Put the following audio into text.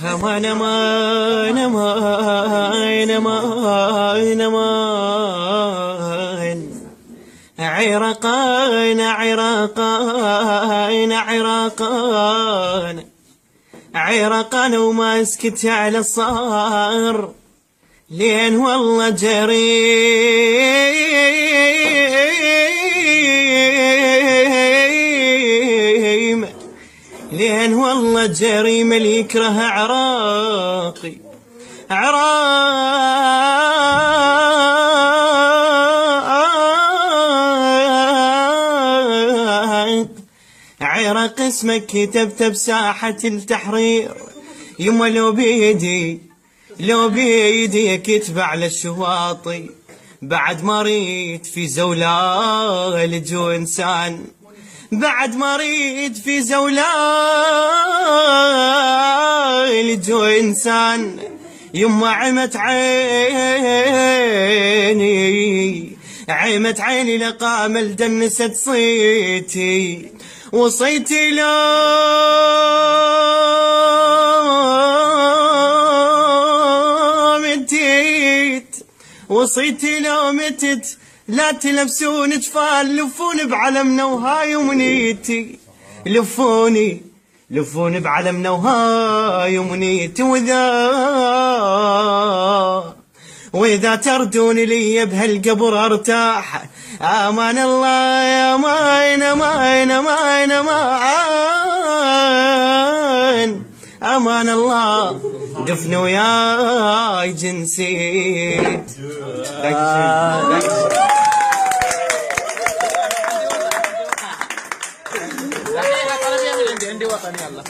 امان امان امان امان امان عراقان عراقان عراقان عراقان وما اسكت على الصار لين والله جريمة لين والله جريمة اللي يكره عراقي عراق اسمك كتبت بساحة التحرير يما لو بيدي كتب على الشواطئ بعد ما ريت في زولال جو إنسان بعد ما ريت في زولال جو إنسان يما عمت عيني لقام الدنست صيتي وصيتي لو متيت وصيتي لو متت لا تلبسون جفال لفوني بعلمنا وهاي ومنيتي لفوني بعلمنا وهاي ومنيتي وإذا تردوني لي بهالقبر ارتاح امان الله يا مان امان امان امان امان الله دفن وياي جنسيت عندي وطني يلا